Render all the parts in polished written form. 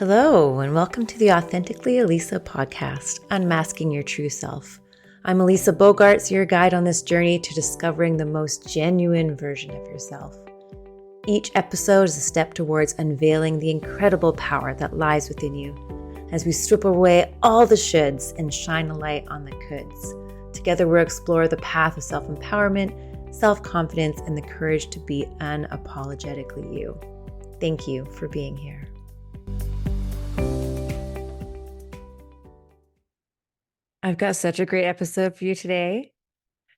Hello, and welcome to the Authentically Elisa podcast, Unmasking Your True Self. I'm Elisa Boogaerts, your guide on this journey to discovering the most genuine version of yourself. Each episode is a step towards unveiling the incredible power that lies within you as we strip away all the shoulds and shine a light on the coulds. Together, we'll explore the path of self-empowerment, self-confidence, and the courage to be unapologetically you. Thank you for being here. I've got such a great episode for you today.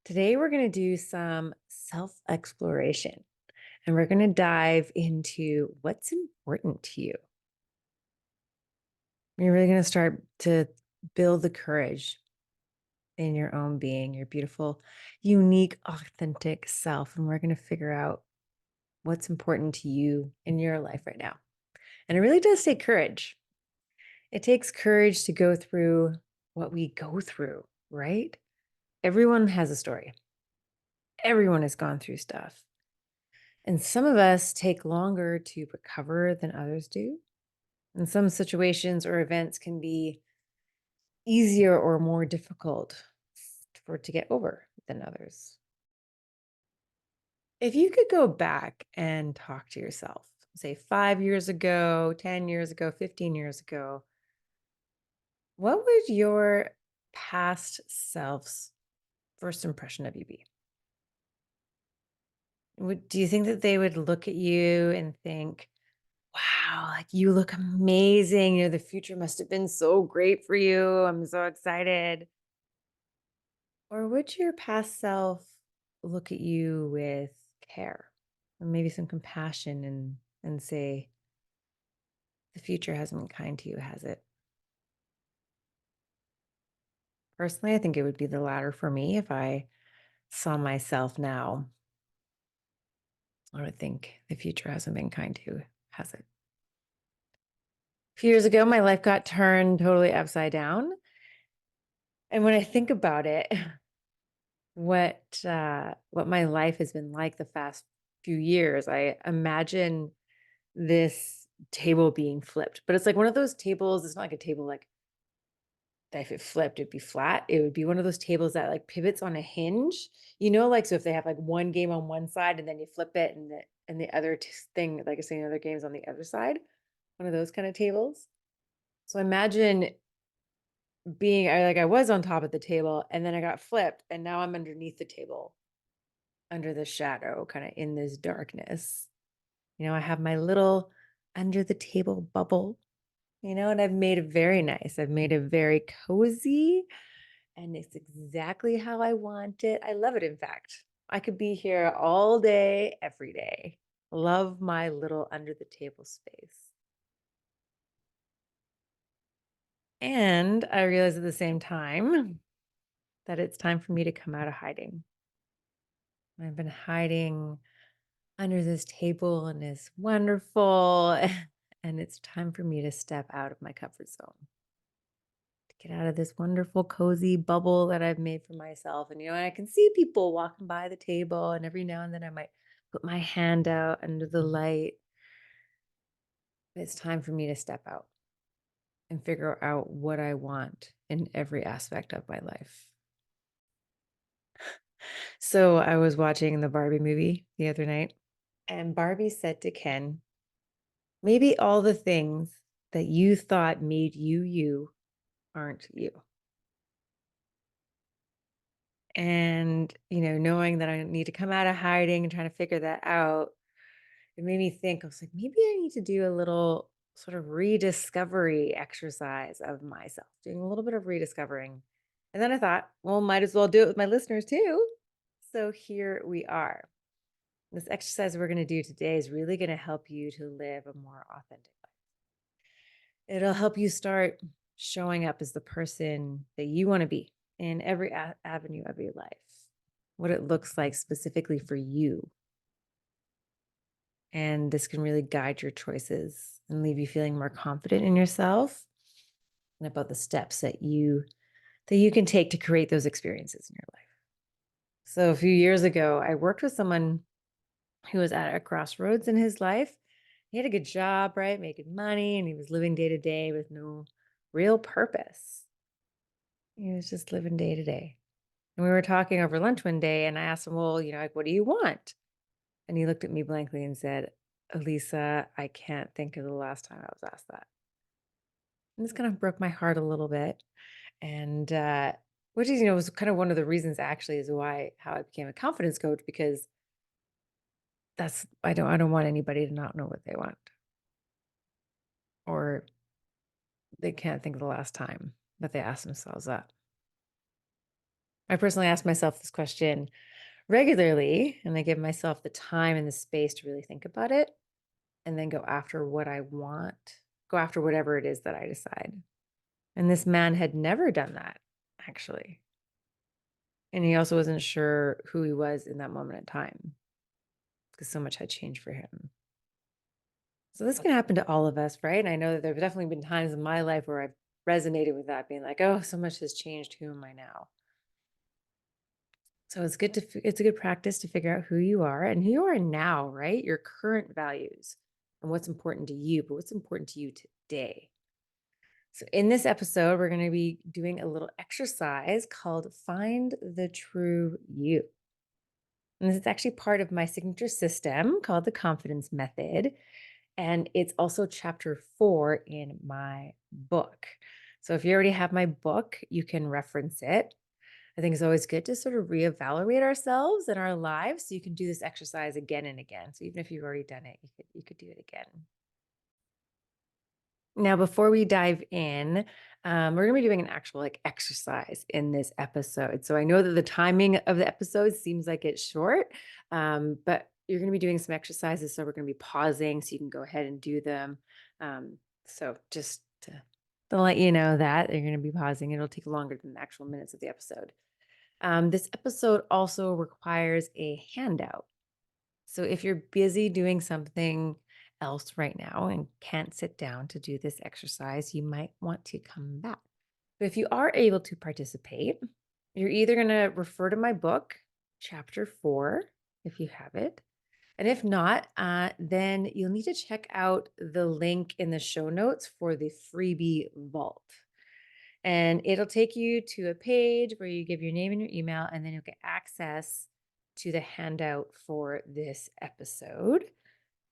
Today, we're going to do some self-exploration, and we're going to dive into what's important to you. You're really going to start to build the courage in your own being, your beautiful, unique, authentic self. And we're going to figure out what's important to you in your life right now. And it really does take courage. It takes courage to go through what we go through, right? Everyone has a story. Everyone has gone through stuff. And some of us take longer to recover than others do. And some situations or events can be easier or more difficult for it to get over than others. If you could go back and talk to yourself, say 5 years ago, 10 years ago, 15 years ago, what would your past self's first impression of you be? Do you think that they would look at you and think, wow, like you look amazing. The future must have been so great for you. I'm so excited. Or would your past self look at you with care or maybe some compassion and say, the future hasn't been kind to you, has it? Personally, I think it would be the latter for me. If I saw myself now, I would think the future hasn't been kind to you, has it? A few years ago, my life got turned totally upside down. And when I think about it, what my life has been like the past few years, I imagine this table being flipped. But it's like one of those tables, it's not like a table like that if it flipped, it'd be flat. It would be one of those tables that like pivots on a hinge, like so if they have like one game on one side and then you flip it and the other thing, like I say, other games on the other side, one of those kind of tables. So imagine I was on top of the table and then I got flipped and now I'm underneath the table, under the shadow, kind of in this darkness. I have my little under the table bubble, and I've made it very nice. I've made it very cozy, and it's exactly how I want it. I love it, in fact. I could be here all day, every day. Love my little under the table space. And I realize at the same time that it's time for me to come out of hiding. I've been hiding under this table and it's wonderful. And it's time for me to step out of my comfort zone, to get out of this wonderful, cozy bubble that I've made for myself. And, I can see people walking by the table, and every now and then I might put my hand out under the light. But it's time for me to step out and figure out what I want in every aspect of my life. So I was watching the Barbie movie the other night, and Barbie said to Ken, maybe all the things that you thought made you you aren't you. And, knowing that I need to come out of hiding and trying to figure that out, it made me think, I was like, maybe I need to do a little sort of rediscovery exercise of myself, doing a little bit of rediscovering. And then I thought, well, might as well do it with my listeners too. So here we are. This exercise we're going to do today is really going to help you to live a more authentic life. It'll help you start showing up as the person that you want to be in every avenue of your life, what it looks like specifically for you. And this can really guide your choices and leave you feeling more confident in yourself and about the steps that you can take to create those experiences in your life. So a few years ago, I worked with someone who was at a crossroads in his life, He had a good job, right? Making money, and he was living day to day with no real purpose. He was just living day to day. And we were talking over lunch one day, and I asked him, well, like, what do you want? And he looked at me blankly and said, Elisa, I can't think of the last time I was asked that. And this kind of broke my heart a little bit. And which is, was kind of one of the reasons actually is how I became a confidence coach, because I don't want anybody to not know what they want, or they can't think of the last time that they asked themselves that. I personally ask myself this question regularly, and I give myself the time and the space to really think about it, and then go after what I want, go after whatever it is that I decide. And this man had never done that, actually. And he also wasn't sure who he was in that moment in time, because so much had changed for him. So this can happen to all of us, right? And I know that there have definitely been times in my life where I've resonated with that, being like, oh, so much has changed. Who am I now? So it's a good practice to figure out who you are and who you are now, right? Your current values and what's important to you, but what's important to you today. So in this episode, we're going to be doing a little exercise called Find the True You. And this is actually part of my signature system called the Confidence Method. And it's also chapter 4 in my book. So if you already have my book, you can reference it. I think it's always good to sort of reevaluate ourselves and our lives. So you can do this exercise again and again. So even if you've already done it, you could do it again. Now, before we dive in, we're going to be doing an actual exercise in this episode. So I know that the timing of the episode seems like it's short, but you're going to be doing some exercises. So we're going to be pausing so you can go ahead and do them. So just to let you know that you're going to be pausing. It'll take longer than the actual minutes of the episode. This episode also requires a handout. So if you're busy doing something else right now and can't sit down to do this exercise, you might want to come back. But if you are able to participate, you're either going to refer to my book, chapter 4, if you have it. And if not, then you'll need to check out the link in the show notes for the freebie vault. And it'll take you to a page where you give your name and your email, and then you'll get access to the handout for this episode.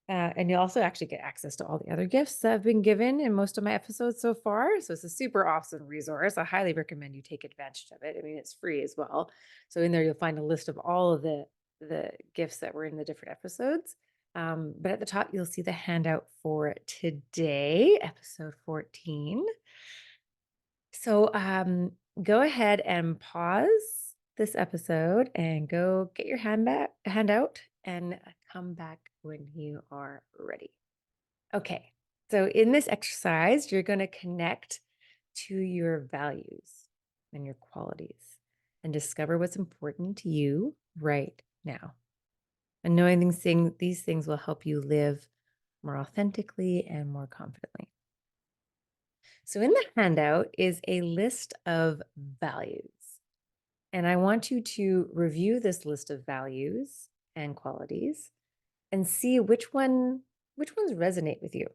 And you'll also actually get access to all the other gifts that have been given in most of my episodes so far. So it's a super awesome resource. I highly recommend you take advantage of it. I mean, it's free as well. So in there, you'll find a list of all of the gifts that were in the different episodes. But at the top, you'll see the handout for today, episode 14. So go ahead and pause this episode and go get your handout and come back when you are ready. Okay, so in this exercise, you're going to connect to your values and your qualities and discover what's important to you right now. And knowing these things will help you live more authentically and more confidently. So in the handout is a list of values. And I want you to review this list of values and qualities and see which ones resonate with you.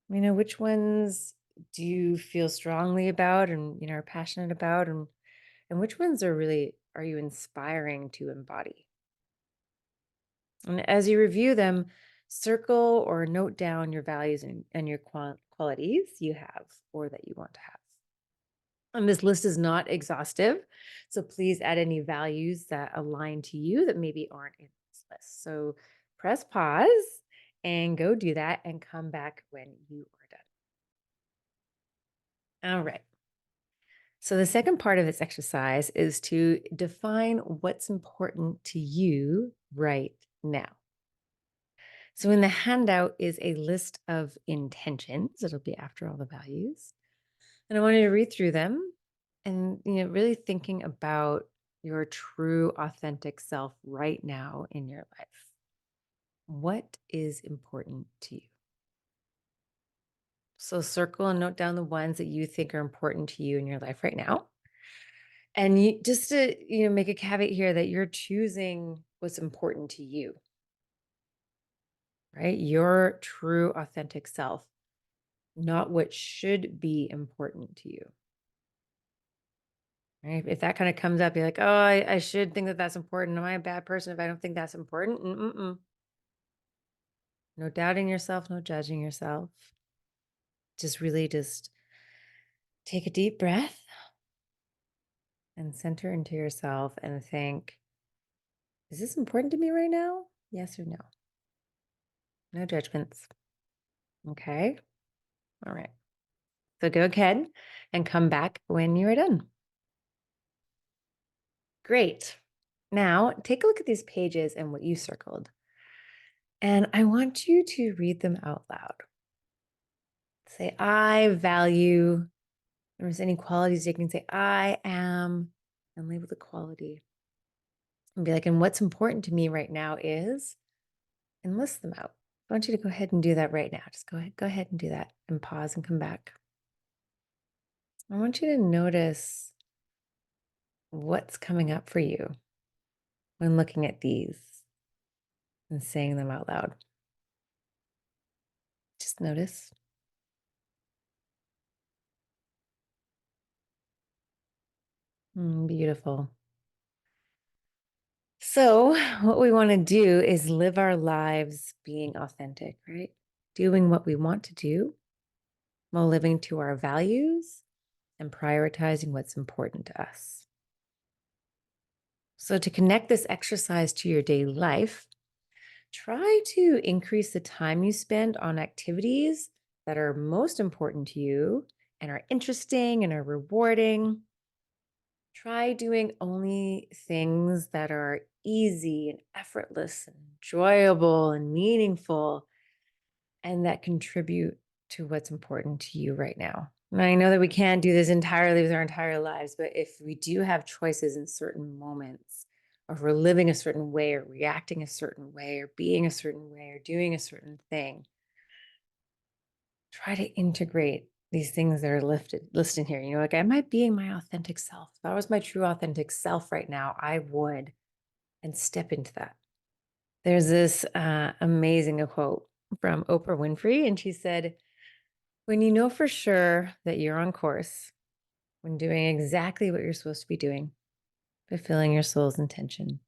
Which ones do you feel strongly about and are passionate about, and which ones are you inspiring to embody? And as you review them, circle or note down your values and your qualities you have or that you want to have. And this list is not exhaustive, so please add any values that align to you that maybe aren't in this list. So press pause and go do that and come back when you are done. All right. So the second part of this exercise is to define what's important to you right now. So in the handout is a list of intentions. It'll be after all the values. And I want you to read through them and really thinking about your true authentic self right now in your life. What is important to you? So circle and note down the ones that you think are important to you in your life right now. And you just to make a caveat here that you're choosing what's important to you. right? Your true, authentic self, not what should be important to you. Right? If that kind of comes up, you're like, oh, I should think that that's important. Am I a bad person if I don't think that's important? Mm-mm-mm. No doubting yourself, no judging yourself. Just take a deep breath and center into yourself and think, is this important to me right now? Yes or no? No judgments. Okay. All right. So go ahead and come back when you are done. Great. Now take a look at these pages and what you circled. And I want you to read them out loud. Say, I value. If there's any qualities, you can say, I am, and label the quality. And be like, and what's important to me right now is, and list them out. I want you to go ahead and do that right now. Just go ahead and do that and pause and come back. I want you to notice what's coming up for you when looking at these and saying them out loud. Just notice. Beautiful. So, what we want to do is live our lives being authentic, right? Doing what we want to do while living to our values and prioritizing what's important to us. So, to connect this exercise to your daily life, try to increase the time you spend on activities that are most important to you and are interesting and are rewarding. Try doing only things that are easy and effortless and enjoyable and meaningful and that contribute to what's important to you right now. And I know that we can't do this entirely with our entire lives, but if we do have choices in certain moments, or if we're living a certain way or reacting a certain way or being a certain way or doing a certain thing, try to integrate these things that are listed here. You know, like, am I being my authentic self? If I was my true authentic self right now, I would, and step into that. There's this amazing quote from Oprah Winfrey, and she said, when you know for sure that you're on course, when doing exactly what you're supposed to be doing, fulfilling your soul's intention,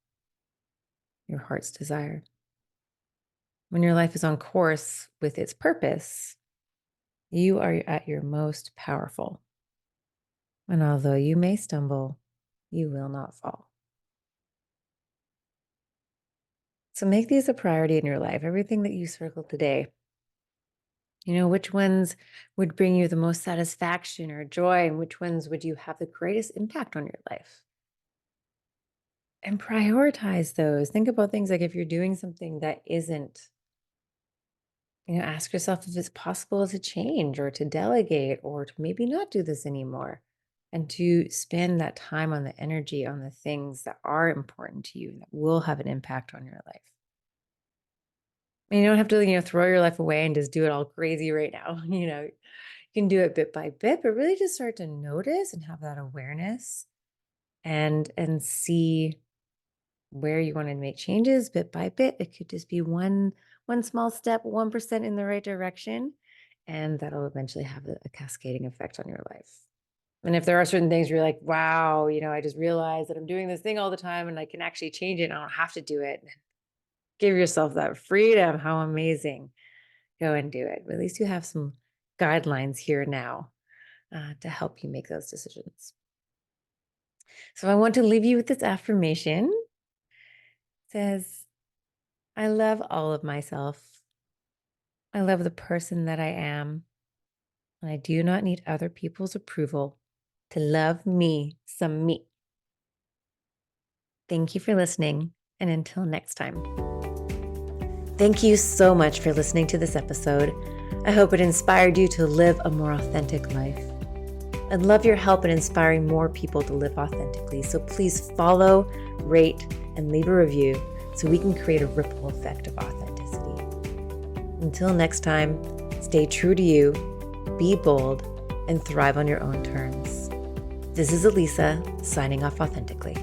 your heart's desire. When your life is on course with its purpose, you are at your most powerful. And although you may stumble, you will not fall. So make these a priority in your life. Everything that you circled today, you know, which ones would bring you the most satisfaction or joy, and which ones would you have the greatest impact on your life? And prioritize those. Think about things like if you're doing something that isn't, you know, ask yourself if it's possible to change or to delegate or to maybe not do this anymore. And to spend that time on the energy on the things that are important to you and that will have an impact on your life. And you don't have to, you know, throw your life away and just do it all crazy right now. You know, you can do it bit by bit, but really just start to notice and have that awareness and see where you want to make changes bit by bit. It could just be one small step, 1% in the right direction, and that'll eventually have a cascading effect on your life. And if there are certain things where you're like, wow, you know, I just realized that I'm doing this thing all the time and I can actually change it and I don't have to do it. Give yourself that freedom. How amazing. Go and do it. But at least you have some guidelines here now to help you make those decisions. So I want to leave you with this affirmation. It says, I love all of myself. I love the person that I am. And I do not need other people's approval to love me some me. Thank you for listening. And until next time. Thank you so much for listening to this episode. I hope it inspired you to live a more authentic life. I'd love your help in inspiring more people to live authentically. So please follow, rate, and leave a review so we can create a ripple effect of authenticity. Until next time, stay true to you, be bold, and thrive on your own terms. This is Elisa, signing off authentically.